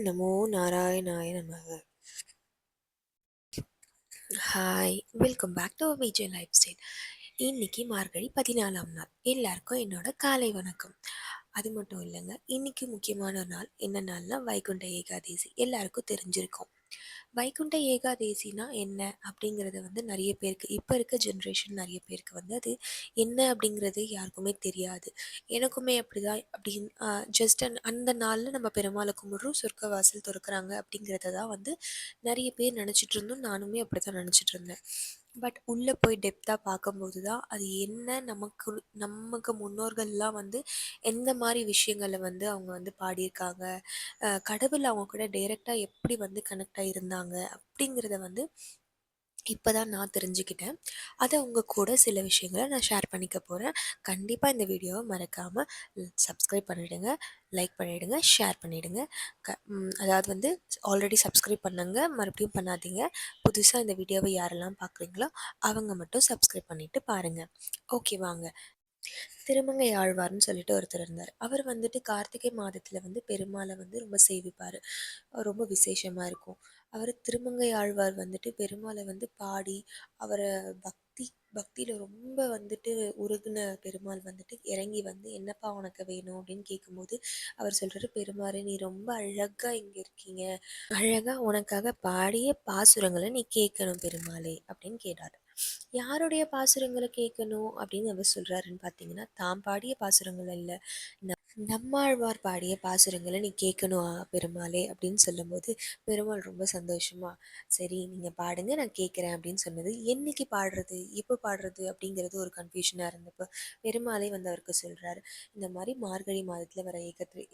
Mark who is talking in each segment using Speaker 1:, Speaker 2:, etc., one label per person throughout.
Speaker 1: நமோ நாராயணாய நமக. Hi, welcome back to Vijay lifestyle. இன்னைக்கு மார்கழி 14ஆம் நாள். எல்லாருக்கும் என்னோட காலை வணக்கம். அது மட்டும் இல்லைங்க, இன்னைக்கு முக்கியமான நாள். என்ன நாள்னா வைகுண்ட ஏகாதேசி. எல்லாருக்கும் தெரிஞ்சிருக்கும். வைகுண்ட ஏகாதேசினா என்ன அப்படிங்கிறத நிறைய பேருக்கு, இப்போ இருக்க ஜென்ரேஷன் நிறைய பேருக்கு அது என்ன அப்படிங்கிறது யாருக்குமே தெரியாது. எனக்குமே அப்படிதான். அப்படின்னு ஜஸ்ட் அந்த நாளில் நம்ம பெருமாளை கும்பிடுறோம், சொர்க்க வாசல் திறக்கிறாங்க அப்படிங்கிறத தான் நிறைய பேர் நினச்சிட்டு இருந்தோம். நானுமே அப்படி தான் நினச்சிட்டு இருந்தேன். பட் உள்ளே போய் டெப்த்தாக பார்க்கும்போது தான் அது என்ன, நமக்கு முன்னோர்கள்லாம் எந்த மாதிரி விஷயங்களை அவங்க பாடியிருக்காங்க, கடவுள் அவங்க கூட டைரெக்டாக எப்படி கனெக்ட் ஆகியிருந்தாங்க அப்படிங்கிறத இப்போ தான் நான் தெரிஞ்சுக்கிட்டேன். அதை உங்கள் கூட சில விஷயங்களை நான் ஷேர் பண்ணிக்க போகிறேன். கண்டிப்பாக இந்த வீடியோவை மறக்காமல் சப்ஸ்கிரைப் பண்ணிவிடுங்க, லைக் பண்ணிவிடுங்க, ஷேர் பண்ணிவிடுங்க. அதாவது ஆல்ரெடி சப்ஸ்கிரைப் பண்ணுங்க, மறுபடியும் பண்ணாதீங்க. புதுசாக இந்த வீடியோவை யாரெல்லாம் பார்க்குறீங்களோ அவங்க மட்டும் சப்ஸ்கிரைப் பண்ணிவிட்டு பாருங்கள். ஓகே, வாங்க. திருமங்கை ஆழ்வார்ன்னு சொல்லிட்டு ஒருத்தர் இருந்தார். அவர் கார்த்திகை மாதத்தில் பெருமாளை ரொம்ப சேவிப்பார். ரொம்ப விசேஷமாக இருக்கும். அவர் திருமங்கை ஆழ்வார் பெருமாளை பாடி அவரை பக்தியில் ரொம்ப உருகுன பெருமாள் இறங்கி என்னப்பா உனக்கு வேணும் அப்படின்னு கேட்கும்போது அவர் சொல்கிறாரு, பெருமாளே நீ ரொம்ப அழகாக இங்கே இருக்கீங்க, அழகாக உனக்காக பாடிய பாசுரங்களை நீ கேட்கணும் பெருமாளே அப்படின்னு கேட்டார். யாருடைய பாசுரங்களை கேட்கணும் அப்படின்னு அவர் சொல்கிறாருன்னு பார்த்தீங்கன்னா, தாம் பாடிய பாசுரங்கள் இல்லை, நம்மாழ்வார் பாடிய பாசுரங்களை நீ கேட்கணும் பெருமாளே அப்படின்னு சொல்லும்போது பெருமாள் ரொம்ப சந்தோஷமா, சரி நீங்கள் பாடுங்க, நான் கேட்குறேன் அப்படின்னு சொன்னது. என்னைக்கு பாடுறது, எப்போ பாடுறது அப்படிங்கிறது ஒரு கன்ஃபியூஷனாக இருந்தப்போ பெருமாளே அவருக்கு சொல்கிறாரு, இந்த மாதிரி மார்கழி மாதத்தில் வர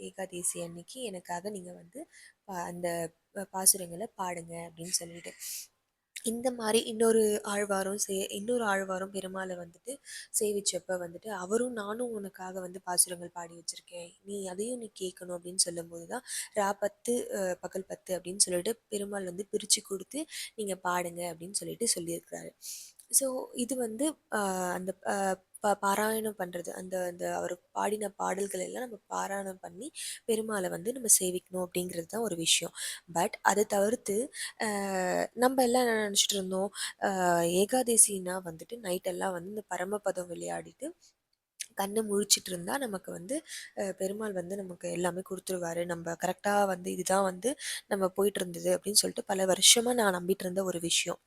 Speaker 1: ஏகாதேசி அன்னைக்கு எனக்காக நீங்கள் அந்த பாசுரங்களை பாடுங்க அப்படின்னு சொல்லிட்டு. இந்த மாதிரி இன்னொரு ஆழ்வாரும் பெருமாளை சேவிச்சப்ப அவரும் நானும் உனக்காக பாசுரங்கள் பாடி வச்சிருக்கேன், நீ அதையும் நீ கேட்கணும் அப்படின்னு சொல்லும்போது தான் ரா 10 பகல் 10 அப்படின்னு சொல்லிட்டு பெருமாள் பிரித்து கொடுத்து நீங்கள் பாடுங்க அப்படின்னு சொல்லிட்டு சொல்லியிருக்கிறாரு. ஸோ இது அந்த பாராயணம் பண்ணுறது, அந்த அந்த அவர் பாடின பாடல்கள் எல்லாம் நம்ம பாராயணம் பண்ணி பெருமாளை நம்ம சேவிக்கணும் அப்படிங்கிறது தான் ஒரு விஷயம். பட் அதை தவிர்த்து நம்ம எல்லாம் என்ன நினச்சிட்டு இருந்தோம், ஏகாதசினா நைட்டெல்லாம் இந்த பரமபதம் விளையாடிட்டு கண்ணை முழிச்சிட்டு இருந்தா நமக்கு பெருமாள் நமக்கு எல்லாமே கொடுத்துருவாரு, நம்ம கரெக்டாக இதுதான் நம்ம போயிட்டு இருந்தது அப்படின்னு சொல்லிட்டு பல வருஷமாக நான் நம்பிட்டு இருந்த ஒரு விஷயம்.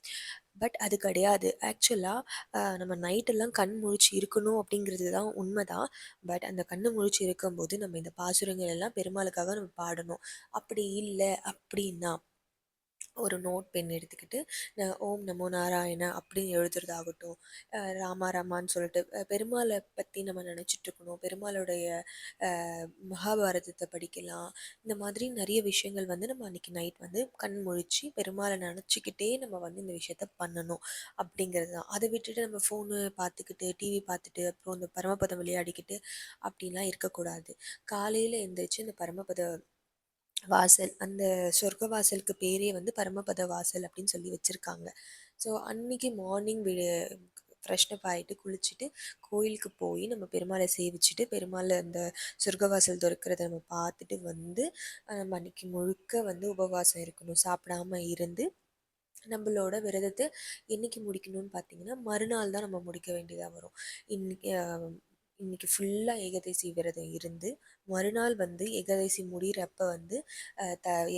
Speaker 1: பட் அது கிடையாது. ஆக்சுவலாக நம்ம நைட்டெல்லாம் கண் முழிச்சு இருக்கணும் அப்படிங்கிறது தான் உண்மைதான். பட் அந்த கண்ணு முழிச்சு இருக்கும்போது நம்ம இந்த பாசுரங்கள் எல்லாம் பெருமாளுக்காக நம்ம பாடணும். அப்படி இல்லை அப்படின்னா ஒரு நோட் பென் எடுத்துக்கிட்டு ஓம் நமோ நாராயணா அப்படின்னு எழுதுறதாகட்டும், ராமா ராமான்னு சொல்லிட்டு பெருமாளை பற்றி நம்ம நினச்சிட்டு இருக்கணும், பெருமாளுடைய மகாபாரதத்தை படிக்கலாம். இந்த மாதிரி நிறைய விஷயங்கள் நம்ம அன்றைக்கி நைட் கண் முழிச்சு பெருமாளை நினச்சிக்கிட்டே நம்ம இந்த விஷயத்த பண்ணணும் அப்படிங்கிறது தான். அதை விட்டுட்டு நம்ம ஃபோனு பார்த்துக்கிட்டு டிவி பார்த்துட்டு அப்புறம் இந்த பரமபதம் விளையாடிக்கிட்டு அப்படின்லாம் இருக்கக்கூடாது. காலையில் எழுந்திரிச்சு இந்த பரமபத வாசல், அந்த சொர்க்க வாசலுக்கு பேரே பரமபத வாசல் அப்படின்னு சொல்லி வச்சுருக்காங்க. ஸோ அன்னைக்கு மார்னிங் ஃப்ரெஷ்னப் ஆகிட்டு குளிச்சுட்டு கோயிலுக்கு போய் நம்ம பெருமாளை சேவிச்சுட்டு பெருமாள் அந்த சொர்க்கவாசல் திறக்கிறத நம்ம பார்த்துட்டு நம்ம அன்னைக்கு முழுக்க உபவாசம் இருக்கணும், சாப்பிடாம இருந்து நம்மளோட விரதத்தை என்னைக்கு முடிக்கணும்னு பார்த்தீங்கன்னா மறுநாள் தான் நம்ம முடிக்க வேண்டியதாக வரும். இன்னைக்கு இன்னைக்கு ஃபுல்லாக ஏகாதசி விரதம் இருந்து மறுநாள் ஏகாதசி முடிகிறப்ப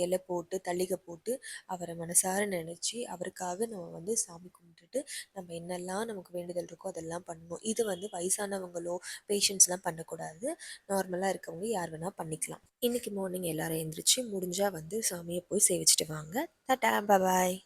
Speaker 1: இலை போட்டு தளிகை போட்டு அவரை மனசார நினச்சி அவருக்காக நம்ம சாமி கும்பிட்டுட்டு நம்ம என்னெல்லாம் நமக்கு வேண்டுதல் இருக்கோ அதெல்லாம் பண்ணணும். இது வயசானவங்களோ பேஷண்ட்ஸ்லாம் பண்ணக்கூடாது. நார்மலாக இருக்கவங்க யார் வேணால் பண்ணிக்கலாம். இன்னைக்கு மார்னிங் எல்லாரும் எழுந்திரிச்சு முடிஞ்சால் சாமியை போய் சேவிச்சுட்டு வாங்க. டாடா, பாய்.